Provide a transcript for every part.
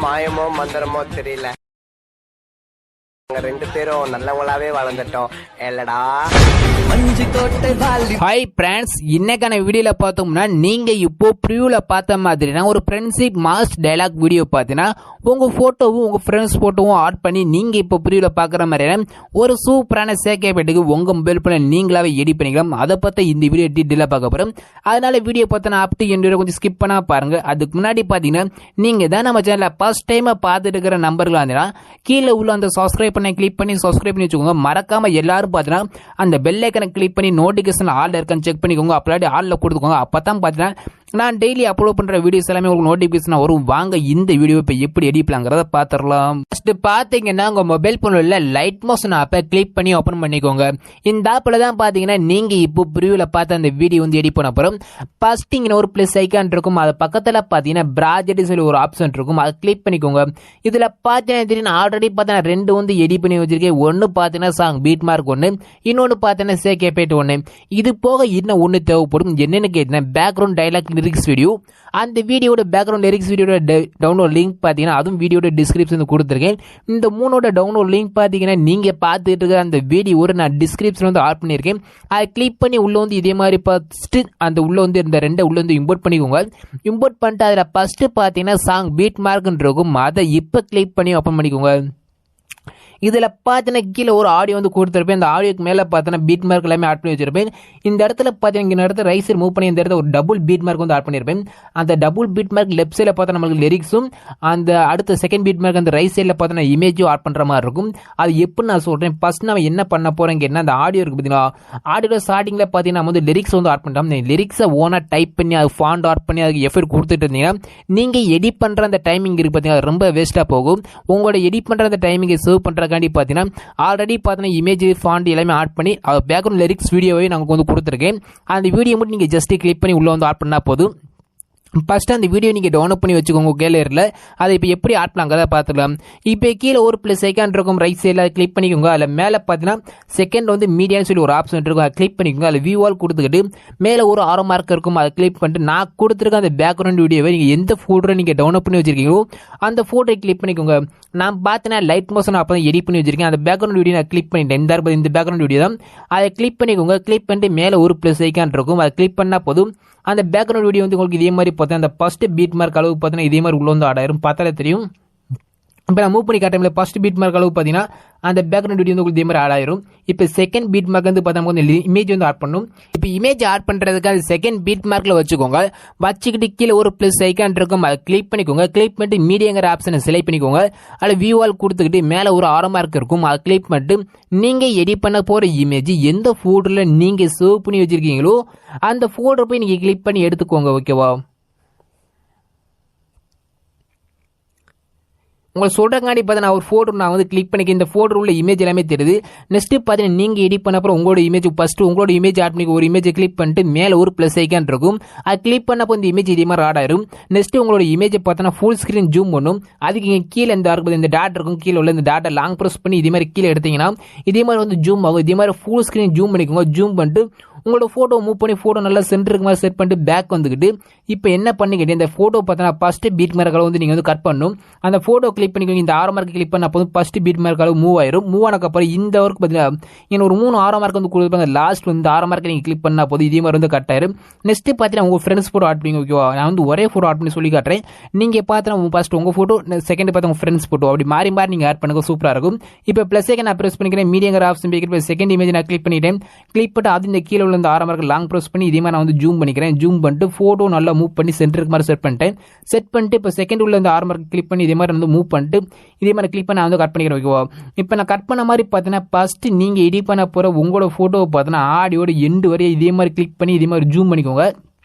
மாயமோ மந்திரமோ தெரியல. ரெண்டு பேரும் நல்லவங்களாவே வளர்ந்துட்டோம் இல்லடா. ஹாய் ஃப்ரெண்ட்ஸ், இன்னைக்கான வீடியோல பார்த்தோம்னா நீங்க இப்போ ப்ரிவியூல பார்த்த மாதிரினா ஒரு ஃப்ரெண்ட்ஷிப் மாஸ் டயலாக் வீடியோ பார்த்தீங்கன்னா உங்க போட்டோவும் உங்க ஃப்ரெண்ட்ஸ் போட்டோவும் ஆட் பண்ணி நீங்க இப்போ ப்ரிவியூல பார்க்குற மாதிரியான ஒரு சூப்பரான சேகேபேட்டுக்கு உங்க மொபைல் போன நீங்களாவே எடிட் பண்ணிக்கலாம். அதை பற்றி இந்த வீடியோ டீட்டெயிலாக பார்க்க போகிறோம். அதனால வீடியோ பார்த்தோன்னா அப் டு எண்ட் கொஞ்சம் ஸ்கிப் பண்ணா பாருங்க. அதுக்கு முன்னாடி பார்த்தீங்கன்னா நீங்க தான் நம்ம சேனலில் ஃபர்ஸ்ட் டைம் பார்த்துட்டு இருக்கிற நம்பர்கள் வந்தீங்கன்னா கீழே உள்ள அந்த சப்ஸ்கிரைப் பண்ணி கிளிக் பண்ணி சப்ஸ்கிரைப் பண்ணி வச்சுக்கோங்க. மறக்காம எல்லாரும் பார்த்தீங்கன்னா அந்த பெல் ஐக்கனை கிளிக் பண்ணி நோட்டிஃபிகேஷன் ஆல் இருக்கான்னு செக் பண்ணிக்கோங்க. அப்படி ஆல்ல கொடுத்துக்கோங்க. அப்பதான் பார்த்தீங்கன்னா நான் டெய்லி அப்லோட் பண்ற வீடியோஸ் எல்லாமே உங்களுக்கு நோட்டிபிகேஷன் வரும். வாங்க இந்த வீடியோ இப்போ எப்படி எடிட் பண்ணலாங்கிறத பார்த்துடலாம். ஃபர்ஸ்ட் பார்த்தீங்கன்னா உங்க மொபைல் போன்ல லைட் மோஷன் ஆப்பை கிளிக் பண்ணி ஓப்பன் பண்ணிக்கோங்க. இந்த ஆப்ல தான் பார்த்தீங்கன்னா நீங்க இப்போ ப்ரிவியூல பார்த்த அந்த வீடியோ வந்து எடிட் பண்ண போறோம். ஃபர்ஸ்ட் இங்க ஒரு பிளஸ் ஐக்கான் இருக்கும். அது பக்கத்துல பார்த்தீங்கன்னா ப்ராஜெக்ட் சொல்லி ஒரு ஆப்ஷன் இருக்கும். அதை கிளிக் பண்ணிக்கோங்க. இதுல பார்த்தீங்கன்னா ஆல்ரெடி பார்த்தீங்கன்னா ரெண்டு வந்து எடிட் பண்ணி வச்சிருக்கேன். ஒன்னு பார்த்தீங்கன்னா சாங் பீட் மார்க் ஒன்னு, இன்னொன்னு பார்த்தீங்கன்னா சேகேபேட் ஒன்னு. இது போக இன்னும் ஒன்னு தேவைப்படும். என்னன்னு கேட்டீங்கன்னா பேக்ரவுண்ட் டயலாக் லிரிக்ஸ் வீடியோ. அந்த வீடியோட பேக்ரவுண்ட் லிரிக்ஸ் வீடியோட டவுன்லோட் லிங்க் பார்த்தீங்கன்னா அதுவும் வீடியோட டிஸ்கிரிப்ஷன் கொடுத்துருக்கேன். இந்த மூணோட டவுன்லோட் லிங்க் பார்த்தீங்கன்னா நீங்க பார்த்துட்டு இருக்க அந்த வீடியோட நான் டிஸ்கிரிப்ஷன் வந்து ஆட் பண்ணியிருக்கேன். அதை கிளிக் பண்ணி உள்ள வந்து இதே மாதிரி ஃபர்ஸ்ட் அந்த உள்ள வந்து இந்த ரெண்டை உள்ள வந்து இம்போர்ட் பண்ணிக்கோங்க. இம்போர்ட் பண்ணிட்டு அதில் ஃபர்ஸ்ட் பார்த்தீங்கன்னா சாங் பீட் மார்க்னு இருக்கும். அதை இப்போ கிளிக் பண்ணி ஓப்பன் பண்ணிக்கோங்க. இதில் பார்த்தீங்கன்னா கீழே ஒரு ஆடியோ வந்து கொடுத்துருப்பேன். அந்த ஆடியோக்கு மேலே பார்த்தீங்கன்னா பீட் மார்க் எல்லாமே ஆட் பண்ணி வச்சிருப்பேன். இந்த இடத்துல பார்த்தீங்கன்னா இந்த இடத்துல ரைசர் மூவ் பண்ணி இந்த இடத்துல ஒரு டபுள் பீட் மார்க் வந்து ஆட் பண்ணியிருப்பேன். அந்த டபுள் பீட் மார்க் லெஃப்ட் சைடில் பார்த்தா நம்மளுக்கு லிரிக்ஸும், அந்த அடுத்த செகண்ட் பீட் மார்க் அந்த ரைட் சைடில் பார்த்தீங்கன்னா இமேஜும் ஆட் பண்ணுற மாதிரி இருக்கும். அது எப்படி நான் சொல்கிறேன். ஃபர்ஸ்ட் நம்ம என்ன பண்ண போகிறோம் கேட்டால் அந்த ஆடியோ இருக்குது பார்த்தீங்கன்னா, ஆடியோ ஸ்டார்டிங்கில் பார்த்தீங்கன்னா நம்ம வந்து லிரிக்ஸ் வந்து ஆட் பண்ணிட்டோம். இந்த லிரிக்ஸை ஓனாக டைப் பண்ணி அது ஃபாண்ட் ஆட் பண்ணி அதுக்கு எஃபெக்ட் கொடுத்துட்டு இருந்தீங்கன்னா நீங்கள் எடிட் பண்ணுற அந்த டைமிங் இருக்குது பார்த்தீங்கன்னா ரொம்ப வேஸ்ட்டாக போகும். உங்களோட எடிட் பண்ணுற அந்த டைமிங்கை சேவ் பண்ணுறக்காண்டி பார்த்தீங்கன்னா ஆல்ரெடி பார்த்தீங்கன்னா இமேஜ் ஃபாண்ட் எல்லாமே ஆட் பண்ணி பேக்ரவுண்ட் லிரிக்ஸ் வீடியோவை நாங்கள் வந்து கொடுத்துருக்கேன். அந்த வீடியோ மட்டும் நீங்கள் ஜஸ்ட் கிளிக் பண்ணி உள்ள வந்து ஆட் பண்ணால் போதும். ஃபர்ஸ்ட் அந்த வீடியோ நீங்கள் டவுன்லோட் பண்ணி வச்சுக்கோங்க கேலரியில். அதை இப்போ எப்படி ஆட் பண்ணாங்க பார்த்துக்கலாம். இப்போ கீழே ஒரு பிளஸ் ஐக்கான் இருக்கும் ரைட் சைடில் அதை கிளிக் பண்ணிக்கோங்க. அதில் மேலே பார்த்தீங்கன்னா செகண்ட் வந்து மீடியான்னு சொல்லி ஒரு ஆப்ஷன் இருக்கும். அதை கிளிக் பண்ணிக்கோங்க. அதில் வியூ ஆல் கொடுத்துக்கிட்டு மேலே ஒரு ஆரோ மார்க் இருக்கும். அதை கிளிக் பண்ணிட்டு நான் கொடுத்துருக்க அந்த பேக்ரவுண்ட் வீடியோவை நீங்கள் எந்த ஃபோட்டோ நீங்கள் டவுன்லோட் பண்ணி வச்சிருக்கீங்களோ அந்த ஃபோட்டோ கிளிக் பண்ணிக்கோங்க. நான் பார்த்தீங்கன்னா லைட் மோஷன் அப்போ தான் எடிட் பண்ணி வச்சிருக்கேன். அந்த பேக்ரவுண்ட் வீடியோ நான் கிளிக் பண்ணிட்டேன். இந்த பேக்ரவுண்ட் வீடியோ தான். அதை கிளிக் பண்ணிக்கோங்க. கிளிக் பண்ணிட்டு மேலே ஒரு பிளஸ் ஐக்கான் இருக்கும். அதை கிளிக் பண்ணால் போதும். அந்த பேக்ரவுண்ட் வீடியோ வந்து உங்களுக்கு இதே மாதிரி பார்த்தா அந்த ஃபர்ஸ்ட் பீட் மார்க் அளவு பார்த்தீங்கன்னா இதே மாதிரி உள்ள வந்து ஆட் ஆயிரும். பார்த்தாலே தெரியும். இப்போ நான் மூவ் பண்ணி காட்டுறேன். ஃபர்ஸ்ட் பீட் மார்க் அளவு பார்த்தீங்கன்னா அந்த பேக்ரவுண்ட் வீடியோ வந்து உங்களுக்கு இதே மாதிரி ஆட் ஆயிரும். இப்போ செகண்ட் பீட் மார்க் வந்து பார்த்தா இமேஜ் வந்து ஆட் பண்ணும். இப்போ இமேஜ் ஆட் பண்ணுறதுக்கு அது செகண்ட் பீட் மார்க்கில் வச்சுக்கோங்க. வச்சுக்கிட்டு கீழே ஒரு ப்ளஸ் ஐக்கான் இருக்கும். அதை கிளிக் பண்ணிக்கோங்க. கிளிக் பண்ணிட்டு மீடியாங்கிற ஆப்ஷனை செலக்ட் பண்ணிக்கோங்க. அதில் வியூ ஆல் கொடுத்துக்கிட்டு மேலே ஒரு ஆரோ மார்க் இருக்கும். அதை கிளிக் பண்ணிட்டு நீங்கள் எடிட் பண்ண போகிற இமேஜ் எந்த ஃபோல்டரில் நீங்கள் சேவ் பண்ணி வச்சிருக்கீங்களோ அந்த ஃபோல்டர் போய் நீங்கள் கிளிக் பண்ணி எடுத்துக்கோங்க. ஓகேவா? உங்களை சொல்கிறக்காண்டி பார்த்தா நான் ஒரு ஃபோட்டோ நான் வந்து கிளிக் பண்ணிக்க இந்த ஃபோட்டோ உள்ள இமேஜ் எல்லாமே தெரியுது. நெக்ஸ்ட் பார்த்தீங்கன்னா நீங்கள் எடிட் பண்ண அப்புறம் உங்களோட இமேஜ் ஃபர்ஸ்ட் உங்களோட இமேஜ் ஆட் பண்ணி ஒரு இமேஜை கிளிக் பண்ணிட்டு மேலே ஒரு ப்ளஸ் ஐக்கான் இருக்கும். அது கிளிக் பண்ணப்போ இந்த இமேஜ் இதே மாதிரி ஆட் ஆயிரும். நெக்ஸ்ட் உங்களோட இமேஜை பார்த்தோன்னா ஃபுல் ஸ்க்ரீன் ஜூம் பண்ணும். அதுக்கு இங்கே கீழே இந்த டாட் இருக்கும். கீழே உள்ள இந்த டாட்டை லாங் ப்ரெஸ் பண்ணி இதே மாதிரி கீழே எடுத்தீங்கன்னா இதே மாதிரி வந்து ஜூம் ஆகும். இதே மாதிரி ஃபுல் ஸ்க்ரீன் ஜூம் பண்ணிக்கோங்க. ஜூம் பண்ணிட்டு உங்களோட ஃபோட்டோ மூவ் பண்ணி ஃபோட்டோ நல்லா சென்டருக்கு மாதிரி செட் பண்ணிட்டு பேக் வந்துக்கிட்டு இப்போ என்ன பண்ணிக்கிட்டு இந்த ஃபோட்டோ பார்த்தோன்னா ஃபர்ஸ்ட் பீட் மார்க் அளவு வந்து நீங்கள் வந்து கட் பண்ணணும். அந்த ஃபோட்டோ கிளிக் பண்ணிக்கோங்க. இந்த ஆரோ மார்க் கிளிக் பண்ண அப்போ ஃபர்ஸ்ட் பீட் மார்க் அளவு மூவ் ஆயிரும். மூவ் ஆனக்கப்புறம் இந்த ஒர்க் பார்த்தீங்கன்னா இன்னும் ஒரு 3 ஆரோ மார்க் வந்து கொடுப்பாங்க. லாஸ்ட் வந்து ஆரோ மார்க் நீங்கள் கிளிக் பண்ணா போது இதே மாதிரி வந்து கட் ஆயிரும். நெக்ஸ்ட் பார்த்தீங்கன்னா உங்கள் ஃப்ரெண்ட்ஸ் ஃபோட்டோ ஆட் பண்ணி ஓகேவா? நான் வந்து ஒரே ஃபோட்டோ ஆட் பண்ணி சொல்லி காட்டுறேன். நீங்கள் பார்த்தீங்கன்னா ஃபர்ஸ்ட் உங்கள் ஃபோட்டோ, செகண்ட் பார்த்தா உங்கள் ஃப்ரெண்ட்ஸ் ஃபோட்டோ, அப்படி மாறி மாறி நீங்கள் ஆட் பண்ணுங்க. சூப்பராக இருக்கும். இப்போ ப்ளஸ் ஐக்கன் நான் ப்ரெஸ் பண்ணிக்கிறேன். மீடியாங்கிற ஆப்ஷன் போய்க்கிட்டு செகண்ட் இமேஜ் நான் கிளிக் பண்ணிட்டேன். கிளிக் பண்ணிட்டு அது இந்த கீழே உள்ள இந்த ஆரோ மார்க் லாங் ப்ரெஸ் பண்ணி இதே மாதிரி நான் வந்து ஜூம் பண்ணிக்கிறேன். ஜூம் பண்ணிட்டு ஃபோட்டோ நல்லா மூவ் பண்ணி சென்டருக்கு மாதிரி செட் பண்ணிட்டேன். செட் பண்ணிட்டு இப்போ செகண்ட் உள்ள இந்த ஆரோ மார்க் கிளிக் பண்ணி இதே மாதிரி வந்து மூவ் பண்ணிட்டு இதே மாதிரி கிளிக் பண்ணி நான் வந்து கட் பண்ணிக்கிறேன். ஓகேவா? இப்போ நான் கட் பண்ண மாதிரி பார்த்தீங்கன்னா ஃபர்ஸ்ட் நீங்கள் எடிட் பண்ண போகிற உங்களோட ஃபோட்டோவை பார்த்தீங்கன்னா ஆடியோட எண்டு வரையும் இதே மாதிரி கிளிக் பண்ணி இதே மாதிரி ஜூம் பண்ணிக்கோங்க.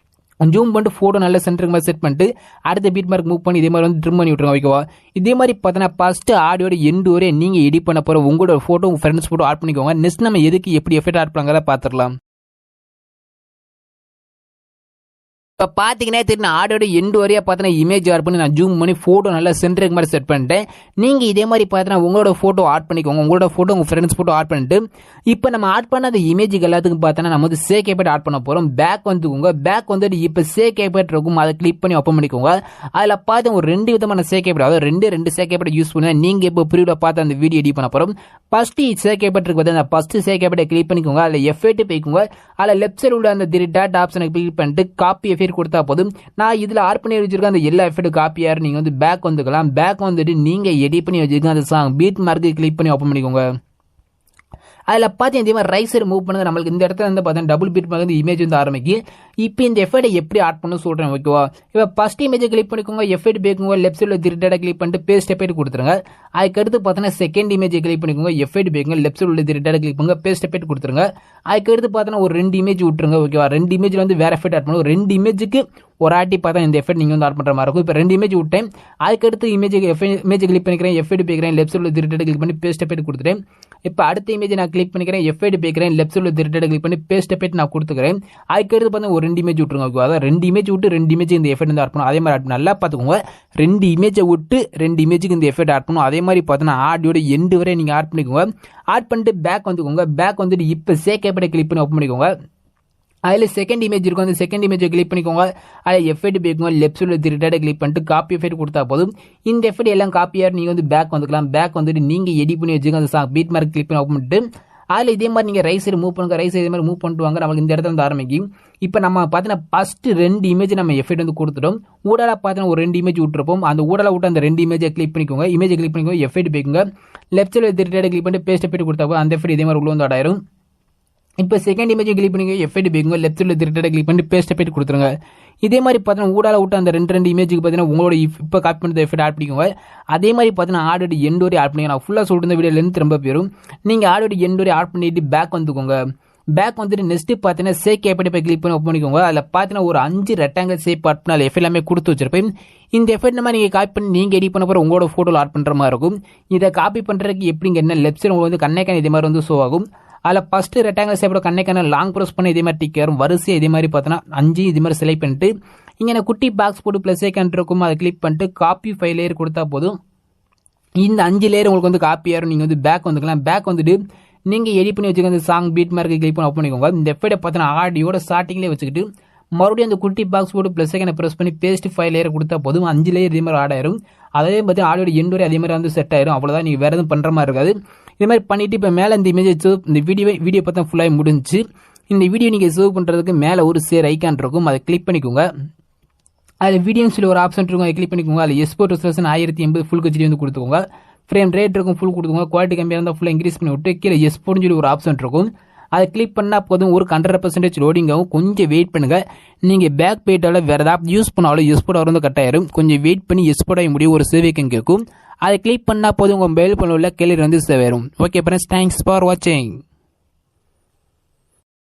ஜூம் பண்ணிட்டு ஃபோட்டோ நல்லா சென்டருக்கு மாதிரி செட் பண்ணிட்டு அடுத்த பீட் மார்க் மூவ் பண்ணி இதே மாதிரி வந்து ட்ரிம் பண்ணி விட்டுருங்க. ஓகேவா? இதே மாதிரி பார்த்தீங்கன்னா ஃபர்ஸ்ட் ஆடியோட எண்டு வரை நீங்கள் எடிட் பண்ண போகிற உங்களோட ஃபோட்டோ உங்கள் ஃப்ரெண்ட்ஸ் ஃபோட்டோ ஆட் பண்ணிக்கோங்க. நெக்ஸ்ட் நம்ம எதுக்கு எப்படி எஃபெக்ட் ஆட் பண்ணாங்க பார்த்துடலாம். இப்போ பார்த்தீங்கன்னா தெரியும் ஆடியோட எண்டு வரையா பார்த்தீங்கன்னா இமேஜ் ஆட் பண்ணி நான் ஜூம் பண்ணி ஃபோட்டோ நல்லா சென்டருக்கு மாதிரி செட் பண்ணிட்டேன். நீங்கள் இதே மாதிரி பார்த்தீங்கன்னா உங்களோட ஃபோட்டோ ஆட் பண்ணிக்கோங்க. உங்களோட ஃபோட்டோ உங்கள் ஃப்ரெண்ட்ஸ் ஃபோட்டோ ஆட் பண்ணிட்டு இப்போ நம்ம ஆட் பண்ண அந்த இமேஜுக்கு எல்லாத்துக்கும் பார்த்தோன்னா நம்ம வந்து சேக் கேபேட் ஆட் பண்ண போகிறோம். பேக் வந்துக்கோங்க. பேக் வந்துட்டு இப்போ சேக் கேபேட் இருக்கும், அதை கிளிக் பண்ணி ஓப்பன் பண்ணிக்கோங்க. அதில் பார்த்து ஒரு 2 விதமான சேக் கேபேட், அதாவது ரெண்டு சேக் கேபேட் யூஸ் பண்ணி நீங்கள் இப்போ ப்ரீவியூவில் பார்த்து அந்த வீடியோ எடிட் பண்ண போகிறோம். ஃபஸ்ட்டு சேக் கேபேட் இருக்கு பார்த்து அந்த ஃபஸ்ட்டு சேக் கேபேட்டை கிளிக் பண்ணிக்கோங்க. அதில் எஃபெக்ட் போய்க்கோங்க. அதில் லெஃப்ட் சைடு உள்ள அந்த 3 டாட் ஆப்ஷனை கிளிக் பண்ணிட்டு காப்பி எஃபெக்ட் கொடுத்தா போதும். நான் இதில் ஆட் பண்ணி வச்சிருக்க அந்த எல்லா எஃபெக்ட் காப்பியாரு நீங்கள் வந்து பேக் வந்துக்கலாம். பேக் வந்துட்டு நீங்கள் எடிட் பண்ணி வச்சிருக்க அந்த சாங் பீட் மார்க்கு கிளிக் பண்ணி ஓப்பன் பண்ணிக்கோங்க. அதில் பார்த்து இதே மாதிரி ரைட் சைடு மூவ் பண்ணுங்க. நம்மளுக்கு இந்த இடத்துல வந்து பார்த்தீங்கன்னா டபுள் பீட் மாதிரி இமேஜ் வந்து ஆரம்பிக்கு. இப்போ இந்த எஃபெக்டை எப்படி ஆட் பண்ண சொல்கிறேன் ஓகேவா. இப்போ ஃபர்ஸ்ட் இமேஜை கிளிக் பண்ணிக்கோங்க. எஃபெக்ட் பேக்குங்க. லெஃப்ட் சைடில் 3 டாட்டை கிளிக் பண்ணிட்டு பேஸ்ட் எஃபெக்ட் கொடுத்துருங்க. அதுக்கடுத்து பார்த்தீங்கன்னா செகண்ட் இமேஜை கிளிக் பண்ணிக்கோங்க. எஃபெக்ட் பேக்குங்க. லெஃப்ட் சைடில் 3 டாட்டை கிளிக் பண்ணுங்க. பேஸ்ட் எஃபெக்ட் கொடுத்துருங்க. அதுக்கடுத்து பார்த்தீங்கன்னா ஒரு 2 இமேஜ் விட்டுருங்க ஓகேவா. 2 இமேஜில் வந்து வேற எஃபெக்ட் ஆட் பண்ணுவோம். 2 இமேஜுக்கு ஒரு ஆட்டி பார்த்தா இந்த எஃபெக்ட் நீங்கள் வந்து ஆட் பண்ணுற மாதிரி இருக்கும். இப்போ 2 இமேஜ் விட்டேன். அதுக்கடுத்து இமேஜ் கிளிக் பண்ணிக்கிறேன். எஃபெக்ட் பேக்கிறேன். லெஃப்ட் சைடில் 3 டாட்டை கிளிக் பண்ணி பேஸ்ட் எஃபெக்ட் கொடுத்துட்டேன். இப்போ அடுத்த இமேஜ் நான் கிளிக் பண்ணிக்கிறேன். எஃபெக்ட் பேக்கிறேன். லெஃப்ட் சைடில் 3 டாட்டை கிளிக் பண்ணி பேஸ்ட் எஃபெக்ட் நான் கொடுத்துக்கிறேன். அதுக்கடுத்து பார்த்தா ஒரு 2 இமேஜ் விட்டுருங்க ஓகேவா. அதாவது 2 இமேஜ் விட்டு 2 இமேஜ் இந்த எஃபெக்ட் வந்து ஆட் பண்ணும். அதே மாதிரி நல்லா பார்த்துக்கோங்க. 2 இமேஜை விட்டு 2 இமேஜுக்கு இந்த எஃபெக்ட் ஆட் பண்ணும். அதே மாதிரி பார்த்தீங்கன்னா ஆடியோட எண்டு வரை நீங்கள் ஆட் பண்ணிக்கோங்க. ஆட் பண்ணிட்டு பேக் வந்துக்கோங்க. பேக் வந்துட்டு இப்போ சேக் கேபேட்டை கிளிக் பண்ணி ஓப்பன் பண்ணிக்கோங்க. அதில் செகண்ட் இமேஜ் இருக்கும். அந்த செகண்ட் இமேஜை கிளிக் பண்ணிக்கோங்க. அதில் எஃபெக்ட் பேக்குங்க. லெஃப்ட் சைடில் 3 டாட்டை கிளிக் பண்ணிட்டு காப்பி எஃபெக்ட் கொடுத்தா போதும். இந்த எஃபெக்ட் எல்லாம் காப்பியார் நீங்கள் வந்து பேக் வந்துக்கலாம். பேக் வந்துட்டு நீங்கள் எடிட் பண்ணி வச்சுக்கோங்க. அந்த சாங் பீட் மார்க் கிளிக் பண்ணி ஓப்பன் பண்ணிட்டு அதில் இதே மாதிரி நீங்கள் ரைட் சைடு மூவ் பண்ணுங்க. ரைட் சைடு இதே மாதிரி மூவ் பண்ணிட்டு வாங்க. நம்மளுக்கு இந்த இடத்துல வந்து ஆரம்பிக்கும். இப்போ நம்ம பார்த்தீங்கன்னா ஃபர்ஸ்ட் 2 இமேஜ் நம்ம எஃபெக்ட் வந்து கொடுத்துட்டோம். ஊடால பார்த்தீங்கன்னா ஒரு 2 இமேஜ் விட்டுருப்போம். அந்த ஊடால விட்டு அந்த 2 இமேஜை கிளிக் பண்ணிக்கோங்க. இமேஜை கிளிக் பண்ணிக்கோங்க. எஃபெக்ட் பேக்குங்க. லெஃப்ட் சைடில் 3 டாட்டை கிளிக் பண்ணிட்டு பேஸ்ட் எஃபெக்ட் கொடுத்தா அந்த எஃபெக்ட் இதே மாதிரி உள்ள வந்து ஆடாயிரும். இப்போ செகண்ட் இமேஜ் கிளிக் பண்ணிக்கோங்க. எஃபெக்ட் பேக்குங்க. லெஃப்ட் சைடில் 3 டாட்டை கிளிக் பண்ணிட்டு பேஸ்ட் எஃபெக்ட் கொடுத்துருங்க. இதே மாதிரி பார்த்தீங்கன்னா ஊடால விட்டு அந்த 2 இமேஜுக்கு பார்த்தீங்கன்னா உங்களோட இப்போ காப்பி பண்ணி எஃபெக்ட் ஆட் பண்ணிக்கோங்க. அதே மாதிரி பார்த்தீங்கன்னா ஆடியோட எண்டு வரை ஆட் பண்ணிங்க. நான் ஃபுல்லாக சொல்லிட்டு வீடியோ லென்த் ரொம்ப போயிடும். நீங்கள் ஆடியோட எண்டு வரை ஆட் பண்ணிட்டு பேக் வந்துக்கோங்க. பேக் வந்துட்டு நெக்ஸ்ட் பார்த்தீங்கன்னா சேக் கேபேட்டை போய் கிளிக் பண்ணி ஓப்பன் பண்ணிக்கோங்க. அதில் பார்த்தீங்கன்னா ஒரு 5 ரெக்டாங்கிள் ஷேப் ஆட் பண்ணி அதில் எஃபெக்ட் எல்லாமே கொடுத்து வச்சிருப்பேன். இந்த எஃபெக்ட் நம்ம நீங்கள் காப்பி பண்ணி நீங்கள் எடிட் பண்ண போகிற உங்களோட ஃபோட்டோவில் ஆட் பண்ணுற மாதிரி இருக்கும். இதை காப்பி பண்ணுறதுக்கு எப்படிங்க என்ன லெஃப்ட் சைடு உங்களுக்கு வந்து கண்ணைக்கான இதே மாதிரி வந்து ஷோ ஆகும். அதில் ஃபஸ்ட்டு ரெக்டாங்கிள் ஷேப்போட கண்ணைக்கான லாங் ப்ரெஸ் பண்ணி இதே மாதிரி டிக் வரும். வரிசையாக இதே மாதிரி பார்த்தோன்னா 5 இதே மாதிரி செலக்ட் பண்ணிட்டு இங்கே குட்டி பாக்ஸ் போட்டு ப்ளஸ் ஐக்கான் இருக்கும். அதை கிளிக் பண்ணிட்டு காப்பி 5 லேயர் கொடுத்தா போதும். இந்த 5 லேயர் உங்களுக்கு வந்து காப்பி ஆயிரும். நீங்கள் வந்து பேக் வந்துக்கலாம். பேக் வந்துட்டு நீங்கள் எடிட் பண்ணி வச்சுக்க அந்த சாங் பீட் மார்க்கு கிளிக் பண்ணி ஓப்பன் பண்ணிக்கோங்க. இந்த எஃபெக்டை பார்த்தீங்கன்னா ஆடியோட ஸ்டார்டிங்லேயே வச்சுக்கிட்டு மறுபடியும் அந்த குட்டி பாக்ஸ் போட்டு ப்ளஸ் ஐக்கானை ப்ரெஸ் பண்ணி பேஸ்ட் 5 லேயர் கொடுத்தா போதும். 5 லேயர் இதே மாதிரி ஆட் ஆயிரும். அதே மாதிரி ஆடியோட எண்டு வரை அதே மாதிரி வந்து செட் ஆயிரும். அவ்வளோதான், நீங்கள் வேறு எதுவும் பண்ணுற மாதிரி இருக்காது. இதே மாதிரி பண்ணிவிட்டு இப்போ மேலே இந்த இமேஜை இந்த வீடியோ பார்த்தா ஃபுல்லாக முடிஞ்சு. இந்த வீடியோ நீங்கள் சேவ் பண்ணுறதுக்கு மேலே ஒரு ஷேர் ஐக்கான் இருக்கும். அதை கிளிக் பண்ணிக்கோங்க. அதில் வீடியோஸில் ஒரு ஆப்ஷன் இருக்கும். அதை கிளிக் பண்ணிக்கோங்க. அதில் எக்ஸ்போர்ட் ரெசல்யூஷன் 1080 ஃபுல் ஹெச்டி வந்து கொடுத்துக்கோங்க. ஃப்ரேம் ரேட் இருக்கும் ஃபுல் கொடுத்துக்கோங்க. குவாலிட்டி கம்மியாக இருந்தால் ஃபுல்லாக இன்க்ரீஸ் பண்ணி விட்டு கீழே எக்ஸ்போர்ட்னு சொல்லி ஒரு ஆப்ஷன் இருக்கும். அதை கிளிக் பண்ணால் போதும். ஒரு 100% லோடிங் ஆகும். கொஞ்சம் வெயிட் பண்ணுங்கள். நீங்கள் பேக் போயிட்டால வேறு ஏதாவது யூஸ் பண்ணாலும் எக்ஸ்போர்ட் ஆகிறது கட் ஆயிரும். கொஞ்சம் வெயிட் பண்ணி எக்ஸ்போர்ட் ஆகி முடியும். ஒரு சேவைக்கும் கேட்கும். அதை கிளிக் பண்ணால் போதும் உங்கள் மொபைல் ஃபோனில் உள்ள கேலரி வந்து சேவ் ஆயிரும். ஓகே ஃப்ரெண்ட்ஸ், தேங்க்ஸ் ஃபார் வாட்சிங்.